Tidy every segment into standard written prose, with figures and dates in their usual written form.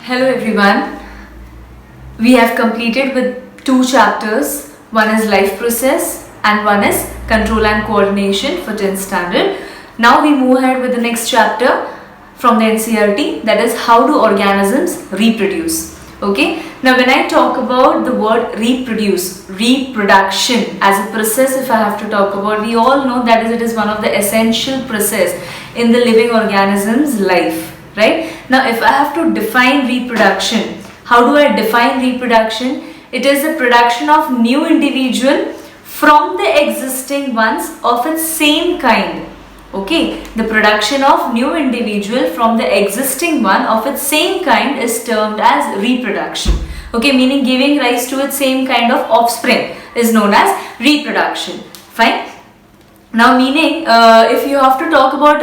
Hello everyone. We have completed with two chapters. One is life process and one is control and coordination for 10th standard. Now we move ahead with the next chapter from the NCERT, that is how do organisms reproduce. Okay. Now when I talk about the word reproduce, reproduction as a process, if I have to talk about, we all know that it is one of the essential process in the living organism's life. Right? Now if I have to define reproduction, how do I define reproduction? It is the production of new individual from the existing ones of its same kind. Okay, the production of new individual from the existing one of its same kind is termed as reproduction. Okay, meaning giving rise to its same kind of offspring is known as reproduction. Fine. Now meaning if you have to talk about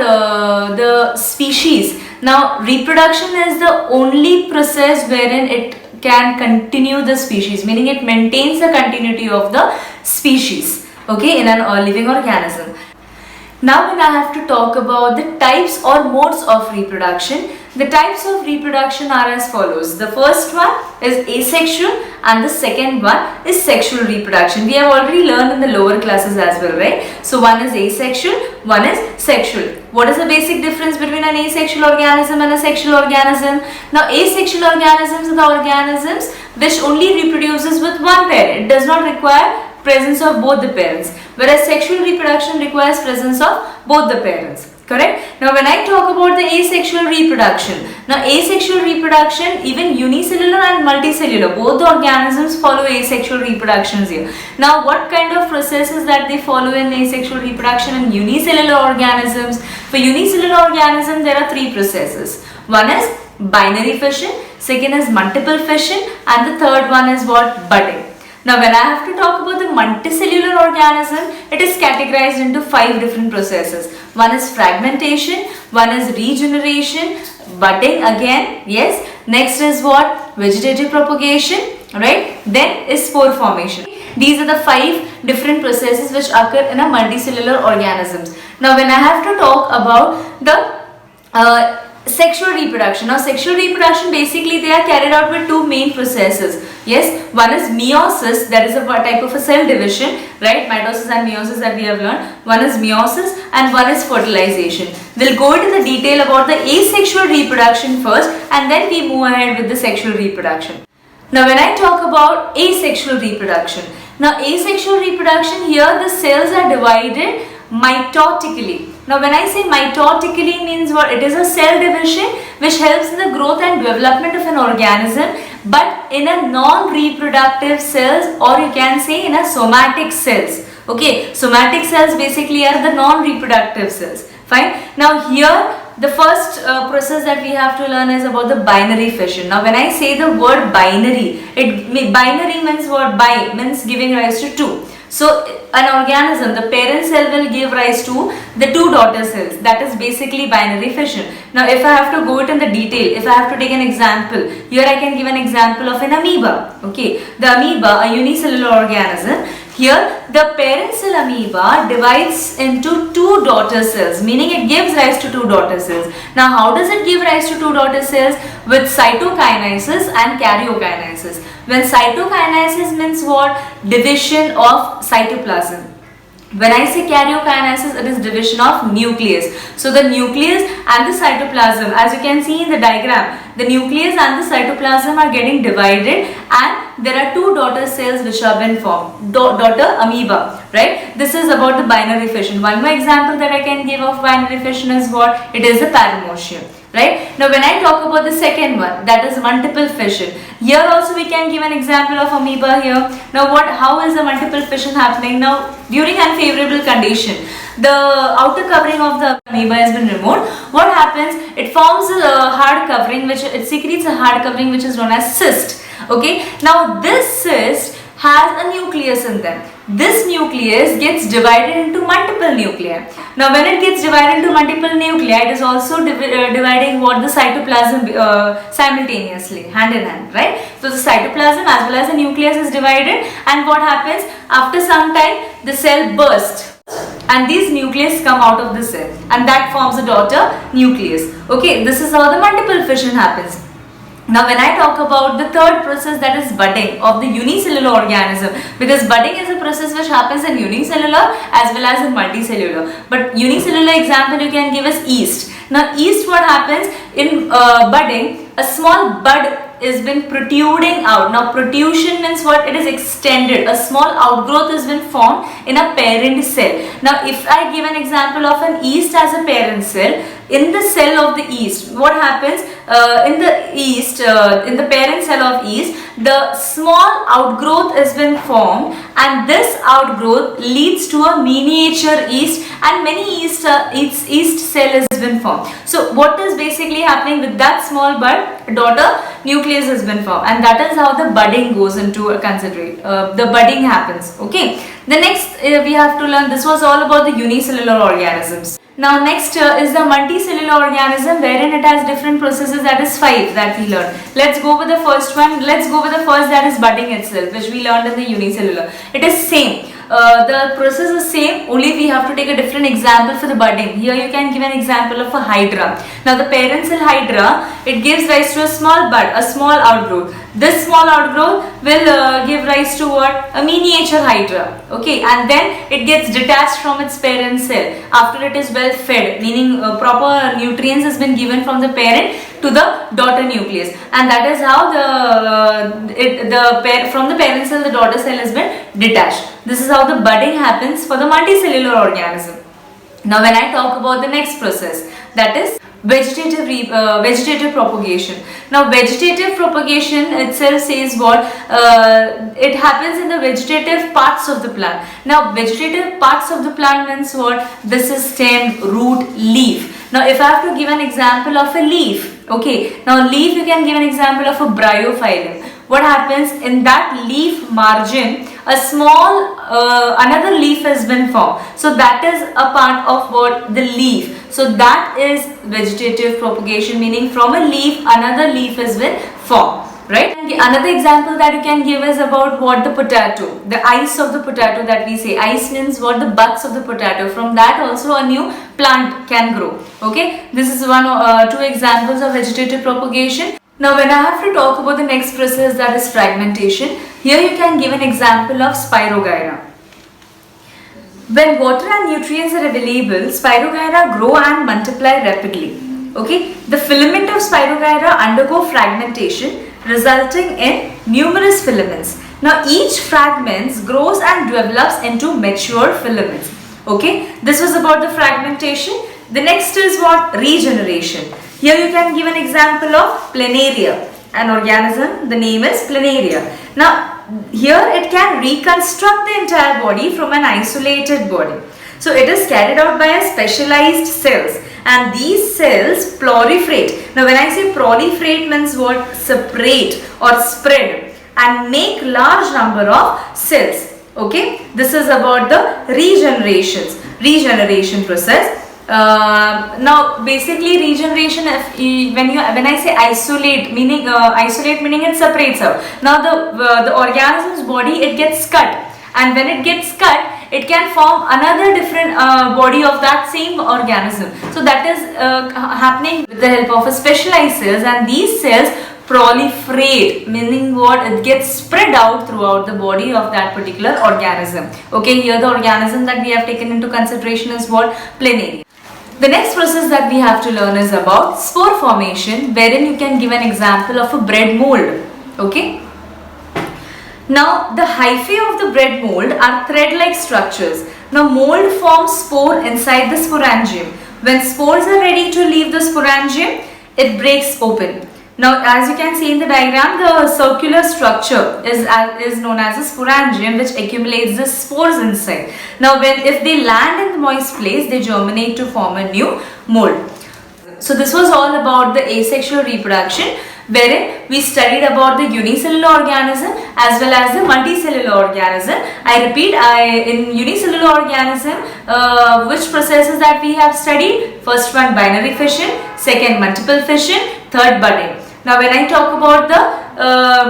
the species, now reproduction is the only process wherein it can continue the species, meaning it maintains the continuity of the species, okay, in a living organism. Now when I have to talk about the types or modes of reproduction, the types of reproduction are as follows. The first one is asexual and the second one is sexual reproduction. We have already learned in the lower classes as well, right? So one is asexual, one is sexual. What is the basic difference between an asexual organism and a sexual organism? Now asexual organisms are the organisms which only reproduces with one parent. It does not require presence of both the parents, whereas sexual reproduction requires presence of both the parents. Correct? Now when I talk about the asexual reproduction, now asexual reproduction, even unicellular and multicellular, both the organisms follow asexual reproductions here. Now what kind of processes that they follow in asexual reproduction in unicellular organisms? For unicellular organisms there are three processes. One is binary fission, second is multiple fission, and the third one is what? Budding. Now when I have to talk about the multicellular organism, it is categorized into 5 different processes. One is fragmentation, one is regeneration, budding again, yes. Next is what? Vegetative propagation, right? Then is spore formation. These are the 5 different processes which occur in a multicellular organisms. Now when I have to talk about the sexual reproduction. Now sexual reproduction, basically they are carried out with 2 main processes. Yes, one is meiosis, that is a type of a cell division, right? Mitosis and meiosis that we have learned. One is meiosis and one is fertilization. We'll go into the detail about the asexual reproduction first and then we move ahead with the sexual reproduction. Now when I talk about asexual reproduction, now asexual reproduction, here the cells are divided mitotically. Now when I say mitotically means what? It is a cell division which helps in the growth and development of an organism, but in a non-reproductive cells, or you can say in a somatic cells. Okay, somatic cells basically are the non-reproductive cells. Fine. Now here the first process that we have to learn is about the binary fission. Now when I say the word binary, binary means what? Bi means giving rise to 2. So an organism, the parent cell will give rise to the 2 daughter cells. That is basically binary fission. Now if I have to go it in the detail, if I have to take an example, here I can give an example of an amoeba. Okay, the amoeba, a unicellular organism. Here the parent cell amoeba divides into 2 daughter cells, meaning it gives rise to 2 daughter cells. Now how does it give rise to 2 daughter cells? With cytokinesis and karyokinesis. When cytokinesis means what? Division of cytoplasm. When I say karyokinesis, it is division of nucleus. So the nucleus and the cytoplasm, as you can see in the diagram, the nucleus and the cytoplasm are getting divided and there are 2 daughter cells which have been formed. Daughter amoeba, right? This is about the binary fission. One more example that I can give of binary fission is what? It is the paramecium. Right? Now when I talk about the second one, that is multiple fission. Here also we can give an example of amoeba here. Now how is the multiple fission happening? Now during unfavorable condition, the outer covering of the amoeba has been removed. What happens? It forms a hard covering, which it secretes a hard covering which is known as cyst. Okay. Now this cyst has a nucleus in them. This nucleus gets divided into multiple nuclei. Now when it gets divided into multiple nuclei, it is also dividing what? The cytoplasm simultaneously, hand in hand, right? So the cytoplasm as well as the nucleus is divided, and what happens? After some time the cell bursts and these nucleus come out of the cell and that forms a daughter nucleus. Okay, this is how the multiple fission happens. Now when I talk about the third process, that is budding of the unicellular organism, because budding is a process which happens in unicellular as well as in multicellular. But unicellular example you can give as yeast. Now yeast, what happens in budding, a small bud is been protruding out. Now protrusion means what? It is extended. A small outgrowth has been formed in a parent cell. Now if I give an example of an yeast as a parent cell, in the cell of the yeast, what happens in the yeast, in the parent cell of yeast, the small outgrowth has been formed, and this outgrowth leads to a miniature yeast, and many yeast cell has been formed. So what is basically happening with that small bud? Daughter nucleus has been formed, and that is how the budding goes into a considerate. The budding happens. Okay. The next we have to learn. This was all about the unicellular organisms. Now next is the multicellular organism, wherein it has different processes, that is 5 that we learned. Let's go with the first one. Let's go with the first, that is budding itself, which we learned in the unicellular. It is same. The process is same, only we have to take a different example for the budding. Here you can give an example of a hydra. Now the parent cell hydra, it gives rise to a small bud, a small outgrowth. This small outgrowth will give rise to what? A miniature hydra. Okay, and then it gets detached from its parent cell after it is well fed, meaning proper nutrients has been given from the parent to the daughter nucleus, and that is how from the parent cell the daughter cell has been detached. This is how the budding happens for the multicellular organism. Now when I talk about the next process, that is vegetative propagation. Now vegetative propagation itself says what? It happens in the vegetative parts of the plant. Now vegetative parts of the plant means what? This is stem, root, leaf. Now if I have to give an example of a leaf, okay, now leaf you can give an example of a bryophyllum. What happens in that leaf margin? A small another leaf has been formed. So that is a part of what? The leaf. So that is vegetative propagation, meaning from a leaf another leaf has been formed, right? And another example that you can give is about what? The potato, the ice of the potato that we say. Ice means what? The buds of the potato. From that also a new plant can grow. Okay, this is two examples of vegetative propagation. Now when I have to talk about the next process, that is fragmentation, here you can give an example of Spirogyra. When water and nutrients are available, Spirogyra grow and multiply rapidly. Okay, the filament of Spirogyra undergo fragmentation, resulting in numerous filaments. Now each fragment grows and develops into mature filaments. Okay, this was about the fragmentation. The next is what? Regeneration. Here you can give an example of planaria, an organism, the name is planaria. Now here it can reconstruct the entire body from an isolated body. So it is carried out by a specialized cells, and these cells proliferate. Now when I say proliferate means what? Separate or spread and make large number of cells. Okay, this is about the regeneration process. Now basically regeneration, when I say isolate meaning it separates out. Now the organism's body, it gets cut, and when it gets cut it can form another different body of that same organism. So that is happening with the help of a specialized cells, and these cells proliferate, meaning what? It gets spread out throughout the body of that particular organism. Okay, here the organism that we have taken into consideration is what? Planaria. The next process that we have to learn is about spore formation, wherein you can give an example of a bread mold. Okay. Now the hyphae of the bread mold are thread-like structures. Now mold forms spore inside the sporangium. When spores are ready to leave the sporangium, it breaks open. Now as you can see in the diagram, the circular structure is known as a sporangium, which accumulates the spores inside. Now if they land in the moist place, they germinate to form a new mold. So this was all about the asexual reproduction, wherein we studied about the unicellular organism as well as the multicellular organism. I repeat, in unicellular organism, which processes that we have studied? First one, binary fission; second, multiple fission; third, budding. Now when I talk about the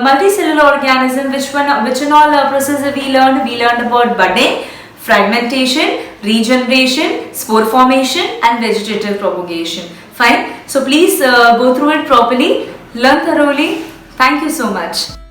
multicellular organism, which in all processes we learned about budding, fragmentation, regeneration, spore formation and vegetative propagation. Fine. So please go through it properly. learn thoroughly. Thank you so much.